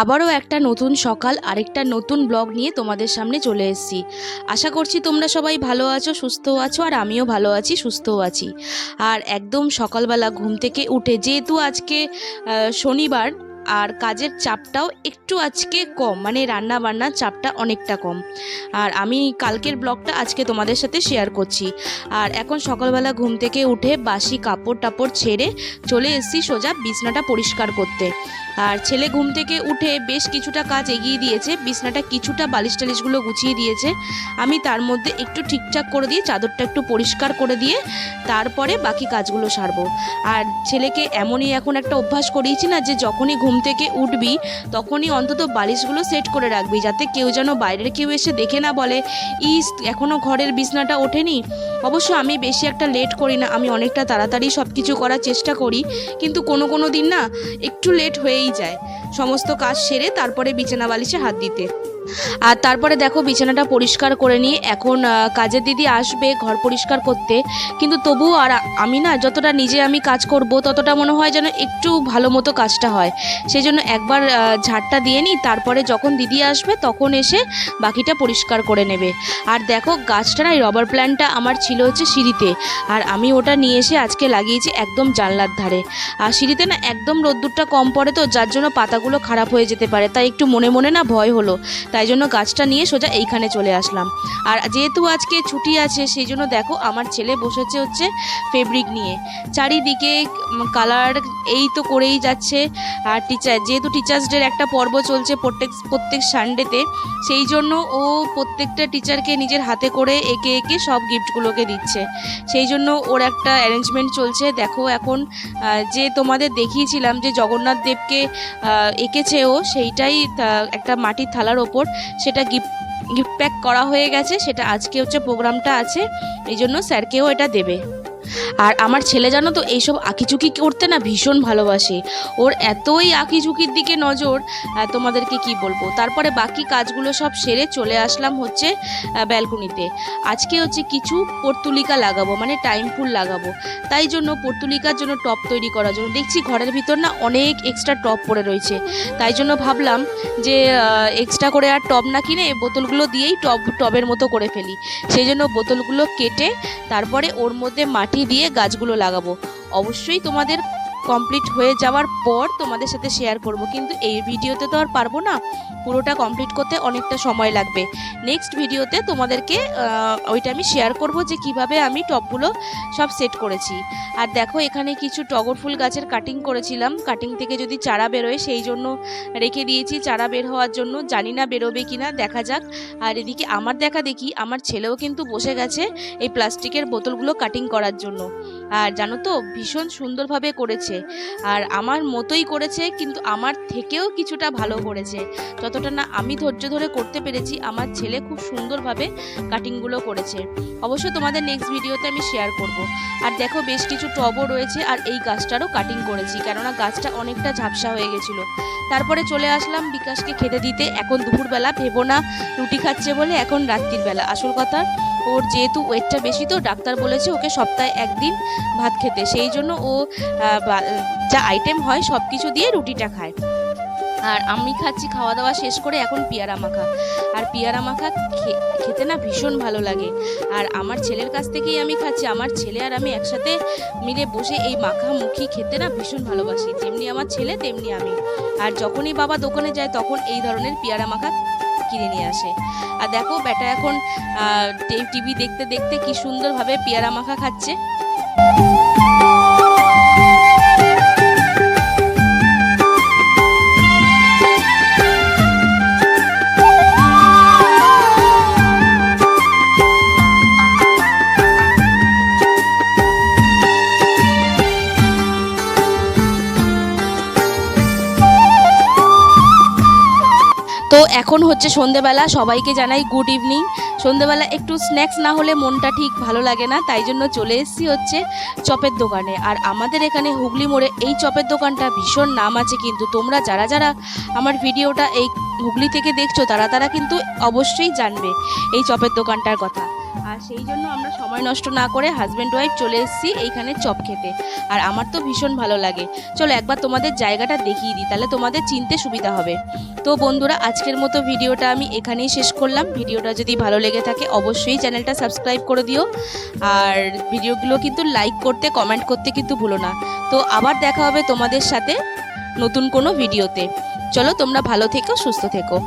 আবারও একটা নতুন সকাল আরেকটা নতুন ব্লগ নিয়ে তোমাদের সামনে চলে এসেছি। আশা করছি তোমরা সবাই ভালো আছো, সুস্থ আছো, আর আমিও ভালো আছি, সুস্থও আছি। আর একদম সকালবেলা ঘুম থেকে উঠে, যেহেতু আজকে শনিবার আর কাজের চাপটাও একটু আজকে কম, মানে রান্না বান্নার চাপটা অনেকটা কম। আর আমি কালকের ব্লগটা আজকে তোমাদের সাথে শেয়ার করছি। আর এখন সকালবেলা ঘুম থেকে উঠে বাসি কাপড় টাপড় ছেড়ে চলে এসেছি সোজা বিছনাটা পরিষ্কার করতে। আর ছেলে ঘুম থেকে উঠে বেশ কিছুটা কাজ এগিয়ে দিয়েছে, বিছনাটা কিছুটা বালিশ টালিশগুলো গুছিয়ে দিয়েছে। আমি তার মধ্যে একটু ঠিকঠাক করে দিয়ে চাদরটা একটু পরিষ্কার করে দিয়ে তারপরে বাকি কাজগুলো সারবো। আর ছেলেকে এমনই এখন একটা অভ্যাস করিয়েছি না, যে যখনই ঘুম থেকে উঠবি তখনই অন্তত বালিশগুলো সেট করে রাখবি, যাতে কেউ যেন বাইরের কেউ এসে দেখে না বলে ইস এখনও ঘরের বিছনাটা ওঠেনি। অবশ্য আমি বেশি একটা লেট করি না, আমি অনেকটা তাড়াতাড়ি সব কিছু করার চেষ্টা করি, কিন্তু কোনো দিন না একটু লেট হয়েই যায় সমস্ত কাজ সেরে তারপরে বিছানা বালিশে হাত দিতে। আর তারপরে দেখো বিছানাটা পরিষ্কার করে নিয়ে এখন কাজের দিদি আসবে ঘর পরিষ্কার করতে, কিন্তু তবুও আর আমি না যতটা নিজে আমি কাজ করব ততটা মনে হয় যেন একটু ভালো মতো কাজটা হয়। সেই জন্য একবার ঝাড়টা দিয়ে নিই, তারপরে যখন দিদি আসবে তখন এসে বাকিটা পরিষ্কার করে নেবে। আর দেখো গাছটা না, এই রবার প্ল্যান্টটা আমার ছিল হচ্ছে সিঁড়িতে, আর আমি ওটা নিয়ে এসে আজকে লাগিয়েছি একদম জানলার ধারে। আর সিঁড়িতে না একদম রোদ্দুরটা কম পড়ে, তো যার জন্য পাতাগুলো খারাপ হয়ে যেতে পারে, তাই একটু মনে মনে না ভয় হলো, তাই জন্য গাছটা নিয়ে সোজা এইখানে চলে আসলাম। আর যেহেতু আজকে ছুটি আছে সেই জন্য দেখো আমার ছেলে বসেছে হচ্ছে ফেব্রিক নিয়ে, চারিদিকে কালার এই তো করেই যাচ্ছে। আর যেহেতু টিচার্স ডের একটা পর্ব চলছে প্রত্যেক সানডেতে, সেই জন্য ও প্রত্যেকটা টিচারকে নিজের হাতে করে এঁকে এঁকে সব গিফটগুলোকে দিচ্ছে, সেই জন্য ওর একটা অ্যারেঞ্জমেন্ট চলছে। দেখো এখন যে তোমাদের দেখিয়েছিলাম যে জগন্নাথ দেবকে এঁকেছে ও, সেইটাই একটা মাটির থালার ওপর সেটা গিফট প্যাক করা হয়ে গেছে, সেটা আজকে হচ্ছে প্রোগ্রামটা আছে, এই জন্য স্যারকেও এটা দেবে। আর আমার ছেলে জানো তো এইসব আঁকিঝুঁকি করতে না ভীষণ ভালোবাসে, ওর এতই আঁকিঝুঁকির দিকে নজর তোমাদেরকে কি বলবো। তারপরে বাকি কাজগুলো সব সেরে চলে আসলাম হচ্ছে ব্যালকনিতে। আজকে হচ্ছে কিছু পর্তুলিকা লাগাবো, মানে টাইম ফুল লাগাবো, তাই জন্য পর্তুলিকার জন্য টব তৈরি করার জন্য দেখছি ঘরের ভিতর না অনেক এক্সট্রা টব পড়ে রয়েছে, তাই জন্য ভাবলাম যে এক্সট্রা করে আর টব না কিনে বোতলগুলো দিয়েই টবের মতো করে ফেলি। সেই জন্য বোতলগুলো কেটে তারপরে ওর মধ্যে মাটি দিয়ে গাছগুলো লাগাবো। অবশ্যই তোমাদের কমপ্লিট হয়ে যাওয়ার পর তোমাদের সাথে শেয়ার করব, কিন্তু এই ভিডিওতে তো আর পারবো না, পুরোটা কমপ্লিট করতে অনেকটা সময় লাগবে। নেক্সট ভিডিওতে তোমাদেরকে ওইটা আমি শেয়ার করব যে কিভাবে আমি টবগুলো সব সেট করেছি। আর দেখো এখানে কিছু টগর ফুল গাছের কাটিং করেছিলাম, কাটিং থেকে যদি চারা বেরোয় সেই জন্য রেখে দিয়েছি, চারা বের হওয়ার জন্য। জানি না বেরোবে কিনা, দেখা যাক। আর এদিকে আমার দেখি আমার ছেলেও কিন্তু বসে গেছে এই প্লাস্টিকের বোতলগুলো কাটিং করার জন্য। আর জানো তো ভীষণ সুন্দরভাবে করেছে, আর আমার মতোই করেছে, কিন্তু আমার থেকেও কিছুটা ভালো করেছে। যতটা না আমি ধৈর্য ধরে করতে পেরেছি, আমার ছেলে খুব সুন্দরভাবে কাটিংগুলো করেছে। অবশ্য তোমাদের নেক্সট ভিডিওতে আমি শেয়ার করব। আর দেখো বেশ কিছু টবও রয়েছে, আর এই গাছটারও কাটিং করেছি, কেননা গাছটা অনেকটা ঝাপসা হয়ে গেছিলো। তারপরে চলে আসলাম বিকাশকে খেতে দিতে। এখন দুপুরবেলা ভেবো না রুটি খাচ্ছে বলে, এখন রাত্রির বেলা। আসল কথা ওর যেহেতু ওয়েটটা বেশি, তো ডাক্তার বলেছে ওকে সপ্তাহে একদিন ভাত খেতে, সেই জন্য ও যা আইটেম হয় সব কিছু দিয়ে রুটিটা খায়। আর আমি খাচ্ছি খাওয়া দাওয়া শেষ করে এখন পেয়ারা মাখা। আর পেয়ারা মাখা খেতে না ভীষণ ভালো লাগে, আর আমার ছেলের কাছ থেকেই আমি খাচ্ছি। আমার ছেলে আর আমি একসাথে মিলে বসে এই মাখামুখি খেতে না ভীষণ ভালোবাসি, যেমনি আমার ছেলে তেমনি আমি। আর যখনই বাবা দোকানে যায় তখন এই ধরনের পেয়ারা মাখা কিনে নিয়ে আসে। আর দেখো বেটা এখন টিভি দেখতে দেখতে কি সুন্দরভাবে পেয়ারা মাখা খাচ্ছে। তো এখন হচ্ছে সন্ধেবেলা, সবাইকে জানাই গুড ইভিনিং। সন্ধেবেলা একটু স্ন্যাক্স না হলে মনটা ঠিক ভালো লাগে না, তাই জন্য চলে এসেছি হচ্ছে চপের দোকানে। আর আমাদের এখানে হুগলি মোড়ে এই চপের দোকানটা ভীষণ নাম আছে, কিন্তু তোমরা যারা আমার ভিডিওটা এই হুগলি থেকে দেখছো তারা কিন্তু অবশ্যই জানবে এই চপের দোকানটার কথা। আর সেই জন্য আমরা সময় নষ্ট না করে হাজব্যান্ড ওয়াইফ চলে এসেছি এইখানে চপ খেতে। আর আমার তো ভীষণ ভালো লাগে। চলো একবার তোমাদের জায়গাটা দেখিয়ে দিই, তাহলে তোমাদের চিনতে সুবিধা হবে। তো বন্ধুরা, আজকের মতো ভিডিওটা আমি এখানেই শেষ করলাম। ভিডিওটা যদি ভালো লেগে থাকে অবশ্যই চ্যানেলটা সাবস্ক্রাইব করে দিও, আর ভিডিওগুলো কিন্তু লাইক করতে কমেন্ট করতে কিন্তু ভুলো না। তো আবার দেখা হবে তোমাদের সাথে নতুন কোনো ভিডিওতে। চলো তোমরা ভালো থেকো, সুস্থ থেকো।